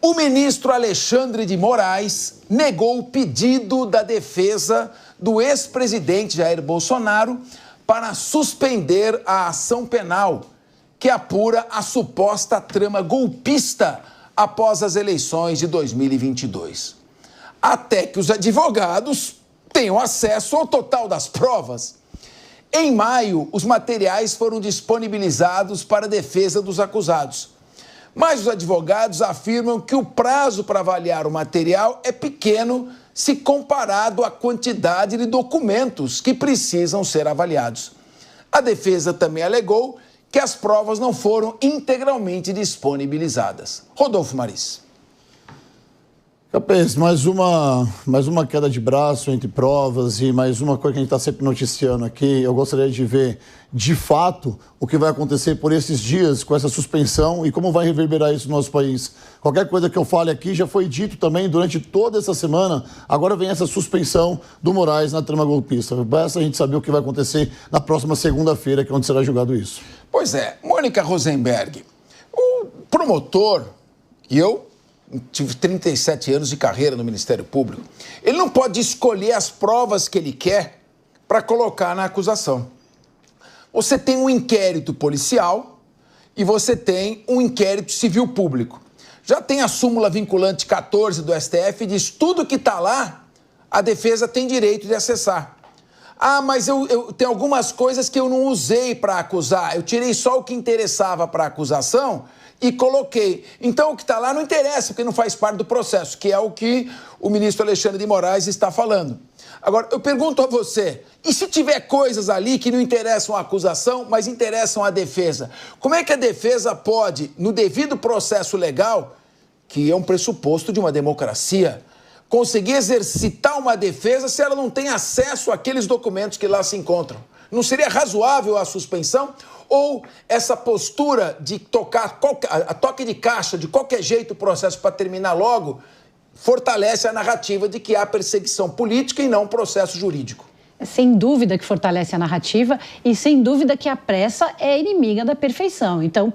O ministro Alexandre de Moraes negou o pedido da defesa do ex-presidente Jair Bolsonaro para suspender a ação penal que apura a suposta trama golpista após as eleições de 2022. Até que os advogados tenham acesso ao total das provas. Em maio, os materiais foram disponibilizados para a defesa dos acusados. Mas os advogados afirmam que o prazo para avaliar o material é pequeno se comparado à quantidade de documentos que precisam ser avaliados. A defesa também alegou que as provas não foram integralmente disponibilizadas. Rodolfo Maris. Capês, mais uma queda de braço entre provas e mais uma coisa que a gente está sempre noticiando aqui. Eu gostaria de ver, de fato, o que vai acontecer por esses dias com essa suspensão e como vai reverberar isso no nosso país. Qualquer coisa que eu fale aqui já foi dito também durante toda essa semana. Agora vem essa suspensão do Moraes na trama golpista. Basta a gente saber o que vai acontecer na próxima segunda-feira, que é onde será julgado isso. Pois é, Mônica Rosenberg, o promotor e eu tive 37 anos de carreira no Ministério Público. Ele não pode escolher as provas que ele quer para colocar na acusação. Você tem um inquérito policial e você tem um inquérito civil público. Já tem a súmula vinculante 14 do STF, diz tudo que está lá, a defesa tem direito de acessar. Ah, mas eu tenho algumas coisas que eu não usei para acusar, eu tirei só o que interessava para a acusação e coloquei. Então, o que está lá não interessa, porque não faz parte do processo, que é o que o ministro Alexandre de Moraes está falando. Agora, eu pergunto a você, e se tiver coisas ali que não interessam a acusação, mas interessam a defesa? Como é que a defesa pode, no devido processo legal, que é um pressuposto de uma democracia, conseguir exercitar uma defesa se ela não tem acesso àqueles documentos que lá se encontram? Não seria razoável a suspensão? Ou essa postura de tocar a toque de caixa, de qualquer jeito o processo para terminar logo, fortalece a narrativa de que há perseguição política e não processo jurídico? Sem dúvida que fortalece a narrativa e sem dúvida que a pressa é inimiga da perfeição. Então,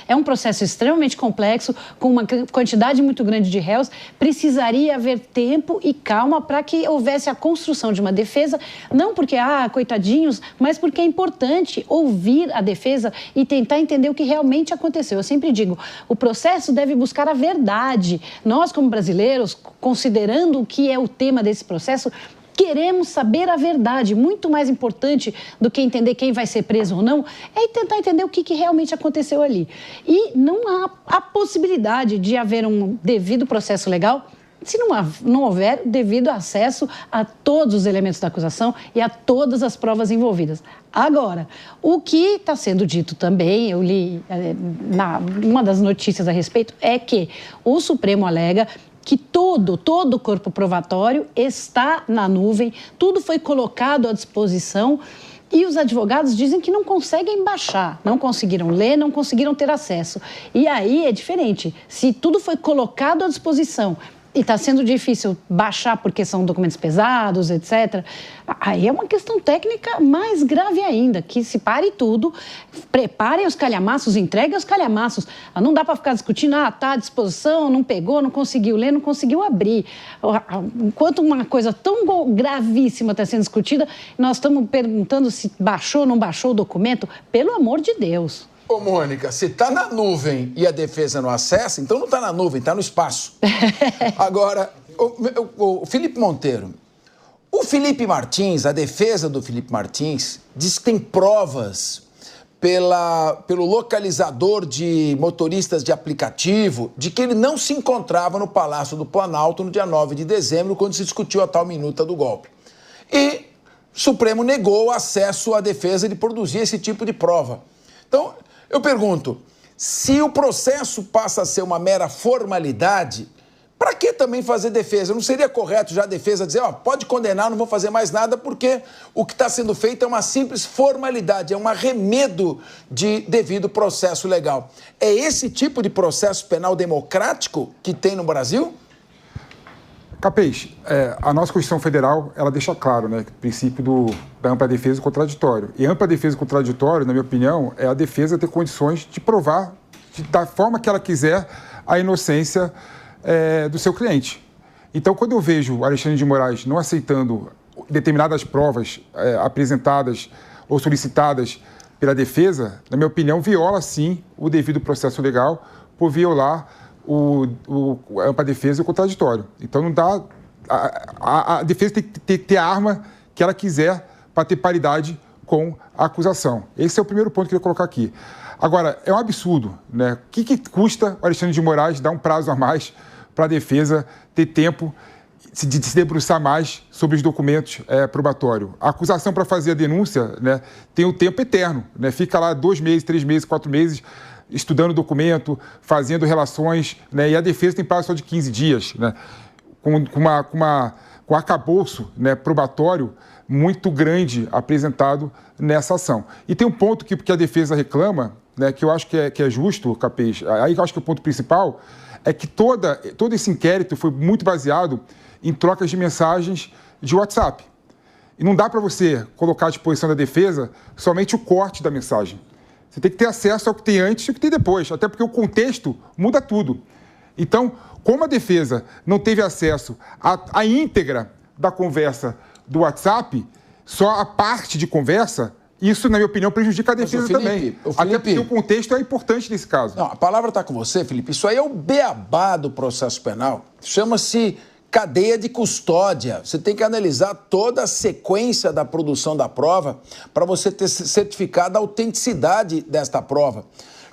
é um processo extremamente complexo, com uma quantidade muito grande de réus, precisaria haver tempo e calma para que houvesse a construção de uma defesa, não porque, coitadinhos, mas porque é importante ouvir a defesa e tentar entender o que realmente aconteceu. Eu sempre digo, o processo deve buscar a verdade. Nós, como brasileiros, considerando o que é o tema desse processo, queremos saber a verdade. Muito mais importante do que entender quem vai ser preso ou não, é tentar entender o que realmente aconteceu ali. E não há a possibilidade de haver um devido processo legal se não houver devido acesso a todos os elementos da acusação e a todas as provas envolvidas. Agora, o que está sendo dito também, eu li uma das notícias a respeito, é que o Supremo alega que todo o corpo provatório está na nuvem, tudo foi colocado à disposição e os advogados dizem que não conseguem baixar, não conseguiram ler, não conseguiram ter acesso. E aí é diferente, se tudo foi colocado à disposição e está sendo difícil baixar porque são documentos pesados, etc., aí é uma questão técnica mais grave ainda, que se pare tudo, preparem os calhamaços, entreguem os calhamaços. Não dá para ficar discutindo, está à disposição, não pegou, não conseguiu ler, não conseguiu abrir. Enquanto uma coisa tão gravíssima está sendo discutida, nós estamos perguntando se baixou ou não baixou o documento, pelo amor de Deus. Ô, Mônica, se está na nuvem e a defesa não acessa, então não está na nuvem, está no espaço. Agora, o Felipe Monteiro, o Felipe Martins, a defesa do Felipe Martins, diz que tem provas pelo localizador de motoristas de aplicativo de que ele não se encontrava no Palácio do Planalto no dia 9 de dezembro, quando se discutiu a tal minuta do golpe. E o Supremo negou o acesso à defesa de produzir esse tipo de prova. Então, eu pergunto, se o processo passa a ser uma mera formalidade, para que também fazer defesa? Não seria correto já a defesa dizer, pode condenar, não vou fazer mais nada, porque o que está sendo feito é uma simples formalidade, é um arremedo de devido processo legal. É esse tipo de processo penal democrático que tem no Brasil? Capês, a nossa Constituição Federal, ela deixa claro, né, o princípio da ampla defesa e contraditório. E ampla defesa e contraditório, na minha opinião, é a defesa ter condições de provar da forma que ela quiser, a inocência do seu cliente. Então, quando eu vejo o Alexandre de Moraes não aceitando determinadas provas apresentadas ou solicitadas pela defesa, na minha opinião, viola, sim, o devido processo legal por violar a ampla defesa e o contraditório. Então, não dá... A defesa tem que ter a arma que ela quiser para ter paridade com a acusação. Esse é o primeiro ponto que eu queria colocar aqui. Agora, é um absurdo, né? O que custa o Alexandre de Moraes dar um prazo a mais para a defesa ter tempo de se debruçar mais sobre os documentos probatórios? A acusação para fazer a denúncia, né, tem um tempo eterno, né? Fica lá 2 meses, 3 meses, 4 meses estudando o documento, fazendo relações, né? E a defesa tem prazo só de 15 dias, né? Com arcabouço, né, probatório muito grande apresentado nessa ação. E tem um ponto que a defesa reclama, né, que eu acho que é justo, Capês. Aí eu acho que o ponto principal é que todo esse inquérito foi muito baseado em trocas de mensagens de WhatsApp. E não dá para você colocar à disposição da defesa somente o corte da mensagem. Você tem que ter acesso ao que tem antes e ao que tem depois, até porque o contexto muda tudo. Então, como a defesa não teve acesso à íntegra da conversa do WhatsApp, só a parte de conversa, isso, na minha opinião, prejudica a defesa também. Até porque o contexto é importante nesse caso. Não, a palavra está com você, Felipe. Isso aí é o beabá do processo penal. Chama-se cadeia de custódia. Você tem que analisar toda a sequência da produção da prova para você ter certificado a autenticidade desta prova.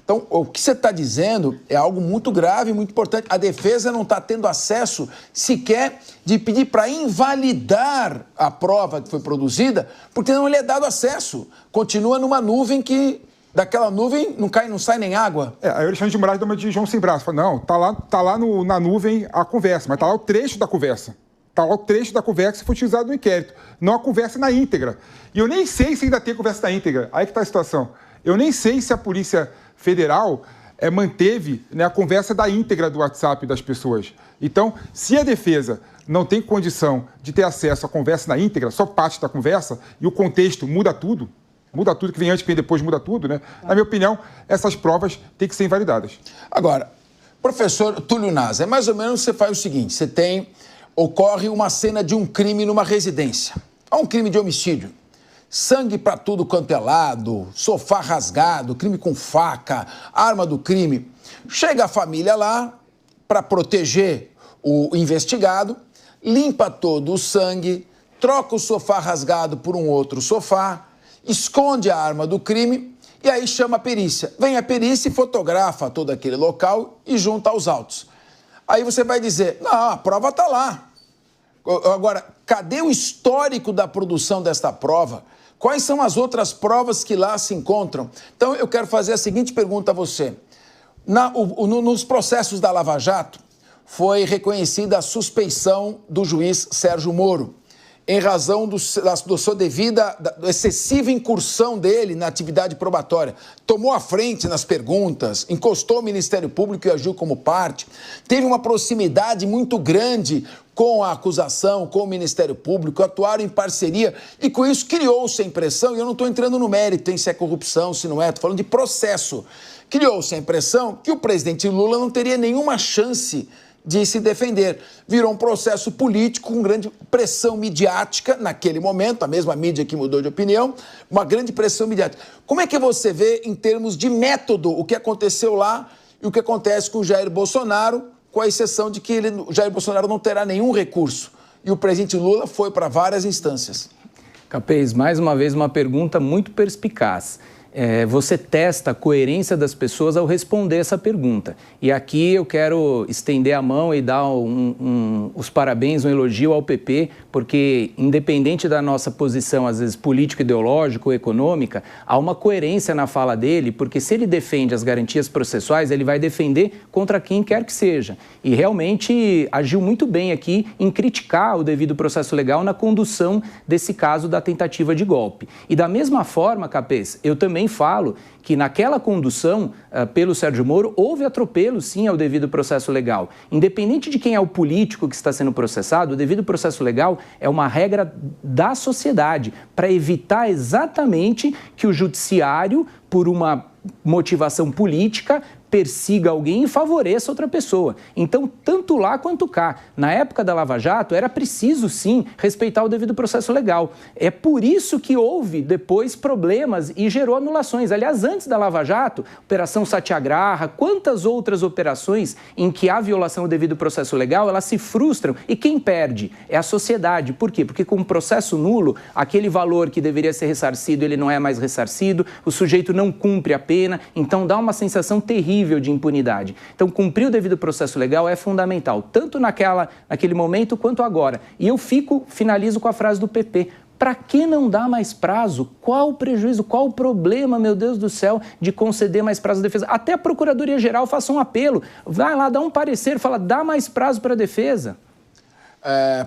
Então, o que você está dizendo é algo muito grave, muito importante. A defesa não está tendo acesso sequer de pedir para invalidar a prova que foi produzida, porque não lhe é dado acesso. Continua numa nuvem que, daquela nuvem, não sai nem água. Aí o Alexandre de Moraes dá uma de João sem braço. Fala, não, tá lá na nuvem a conversa, mas tá lá o trecho da conversa. Tá lá o trecho da conversa que foi utilizado no inquérito, não a conversa na íntegra. E eu nem sei se ainda tem conversa na íntegra. Aí que está a situação. Eu nem sei se a Polícia Federal manteve, né, a conversa da íntegra do WhatsApp das pessoas. Então, se a defesa não tem condição de ter acesso à conversa na íntegra, só parte da conversa, e o contexto muda tudo que vem antes, que vem depois, muda tudo, né? Na minha opinião, essas provas têm que ser invalidadas. Agora, professor Túlio Nasa, mais ou menos você faz o seguinte, ocorre uma cena de um crime numa residência. Há um crime de homicídio. Sangue para tudo quanto é lado, sofá rasgado, crime com faca, arma do crime. Chega a família lá para proteger o investigado, limpa todo o sangue, troca o sofá rasgado por um outro sofá, esconde a arma do crime e aí chama a perícia. Vem a perícia e fotografa todo aquele local e junta aos autos. Aí você vai dizer, não, a prova está lá. Agora, cadê o histórico da produção desta prova? Quais são as outras provas que lá se encontram? Então, eu quero fazer a seguinte pergunta a você. Nos processos da Lava Jato, foi reconhecida a suspeição do juiz Sérgio Moro, em razão da sua devida, da excessiva incursão dele na atividade probatória. Tomou a frente nas perguntas, encostou o Ministério Público e agiu como parte, teve uma proximidade muito grande com a acusação, com o Ministério Público, atuaram em parceria e com isso criou-se a impressão, e eu não estou entrando no mérito, se é corrupção, se não é, estou falando de processo, criou-se a impressão que o presidente Lula não teria nenhuma chance de se defender. Virou um processo político com grande pressão midiática naquele momento, a mesma mídia que mudou de opinião, uma grande pressão midiática. Como é que você vê, em termos de método, o que aconteceu lá e o que acontece com o Jair Bolsonaro, com a exceção de que o Jair Bolsonaro não terá nenhum recurso e o presidente Lula foi para várias instâncias? Capês, mais uma vez uma pergunta muito perspicaz. Você testa a coerência das pessoas ao responder essa pergunta. E aqui eu quero estender a mão e dar os parabéns, um elogio ao PP, porque independente da nossa posição, às vezes político-ideológica ou econômica, há uma coerência na fala dele, porque se ele defende as garantias processuais, ele vai defender contra quem quer que seja. E realmente agiu muito bem aqui em criticar o devido processo legal na condução desse caso da tentativa de golpe. E da mesma forma, Capês, eu também falo que naquela condução pelo Sérgio Moro houve atropelo, sim, ao devido processo legal. Independente de quem é o político que está sendo processado, o devido processo legal é uma regra da sociedade para evitar exatamente que o judiciário, por uma motivação política, persiga alguém e favoreça outra pessoa. Então, tanto lá quanto cá, na época da Lava Jato, era preciso, sim, respeitar o devido processo legal. É por isso que houve, depois, problemas e gerou anulações. Aliás, antes da Lava Jato, Operação Satyagraha, quantas outras operações em que há violação do devido processo legal, elas se frustram. E quem perde? É a sociedade. Por quê? Porque com um processo nulo, aquele valor que deveria ser ressarcido, ele não é mais ressarcido, o sujeito não cumpre a pena, então dá uma sensação terrível de impunidade. Então, cumprir o devido processo legal é fundamental, tanto naquele momento quanto agora. E eu finalizo com a frase do PP. Para que não dar mais prazo? Qual o prejuízo, qual o problema, meu Deus do céu, de conceder mais prazo à defesa? Até a Procuradoria-Geral faça um apelo, vai lá, dá um parecer, fala, dá mais prazo para a defesa.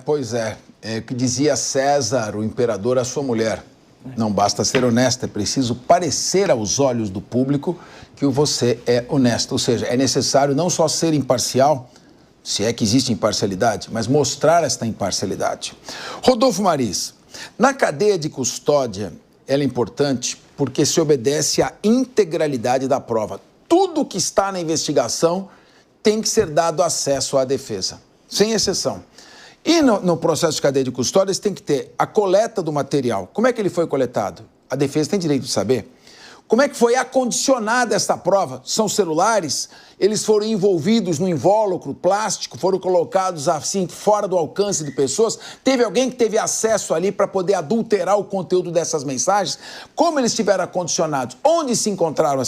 Pois é o que dizia César, o imperador, à sua mulher. Não basta ser honesto, é preciso parecer aos olhos do público que você é honesto. Ou seja, é necessário não só ser imparcial, se é que existe imparcialidade, mas mostrar esta imparcialidade. Rodolfo Maris, na cadeia de custódia, ela é importante porque se obedece à integralidade da prova. Tudo que está na investigação tem que ser dado acesso à defesa, sem exceção. E no processo de cadeia de custódia, você tem que ter a coleta do material. Como é que ele foi coletado? A defesa tem direito de saber. Como é que foi acondicionada essa prova? São celulares? Eles foram envolvidos no invólucro plástico, foram colocados assim fora do alcance de pessoas? Teve alguém que teve acesso ali para poder adulterar o conteúdo dessas mensagens? Como eles estiveram acondicionados? Onde se encontrava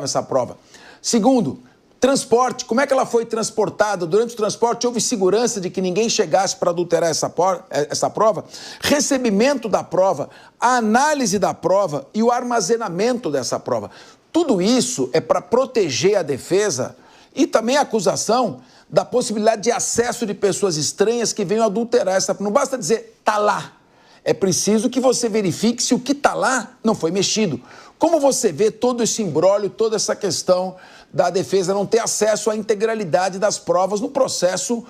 essa prova? Segundo, transporte, como é que ela foi transportada? Durante o transporte houve segurança de que ninguém chegasse para adulterar essa prova? Recebimento da prova, a análise da prova e o armazenamento dessa prova. Tudo isso é para proteger a defesa e também a acusação da possibilidade de acesso de pessoas estranhas que venham adulterar essa prova. Não basta dizer, tá lá. É preciso que você verifique se o que está lá não foi mexido. Como você vê todo esse imbróglio, toda essa questão da defesa não ter acesso à integralidade das provas no processo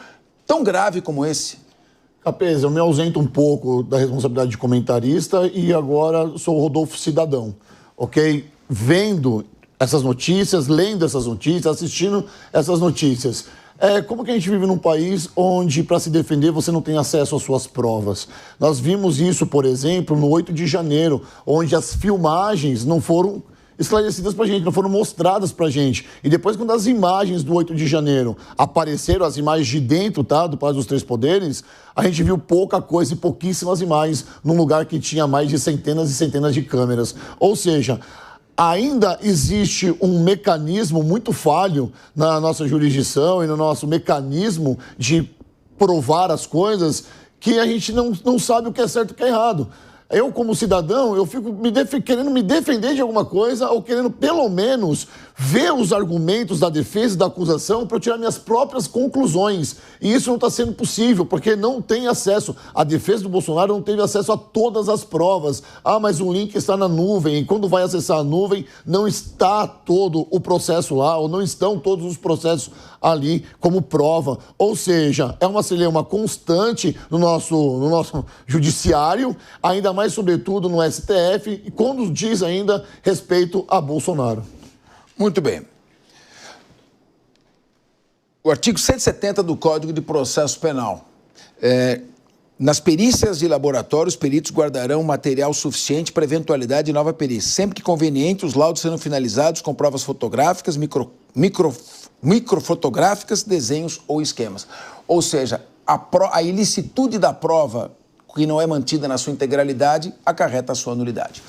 tão grave como esse? Capês, eu me ausento um pouco da responsabilidade de comentarista e agora sou o Rodolfo cidadão, ok? Vendo essas notícias, lendo essas notícias, assistindo essas notícias. Como que a gente vive num país onde, para se defender, você não tem acesso às suas provas? Nós vimos isso, por exemplo, no 8 de janeiro, onde as filmagens não foram esclarecidas pra gente, não foram mostradas pra gente. E depois, quando as imagens do 8 de janeiro apareceram, as imagens de dentro, tá, do Palácio dos Três Poderes, a gente viu pouca coisa e pouquíssimas imagens num lugar que tinha mais de centenas e centenas de câmeras. Ou seja, ainda existe um mecanismo muito falho na nossa jurisdição e no nosso mecanismo de provar as coisas que a gente não sabe o que é certo e o que é errado. Eu, como cidadão, eu fico querendo me defender de alguma coisa ou querendo, pelo menos, ver os argumentos da defesa e da acusação para eu tirar minhas próprias conclusões. E isso não está sendo possível, porque não tem acesso. A defesa do Bolsonaro não teve acesso a todas as provas. Mas o link está na nuvem, e quando vai acessar a nuvem, não está todo o processo lá, ou não estão todos os processos ali como prova. Ou seja, é uma celeuma constante no nosso judiciário, ainda mais, sobretudo, no STF, e quando diz ainda respeito a Bolsonaro. Muito bem. O artigo 170 do Código de Processo Penal. Nas perícias de laboratório, os peritos guardarão material suficiente para eventualidade de nova perícia. Sempre que conveniente, os laudos serão finalizados com provas fotográficas, microfotográficas, desenhos ou esquemas. Ou seja, a ilicitude da prova que não é mantida na sua integralidade acarreta a sua nulidade.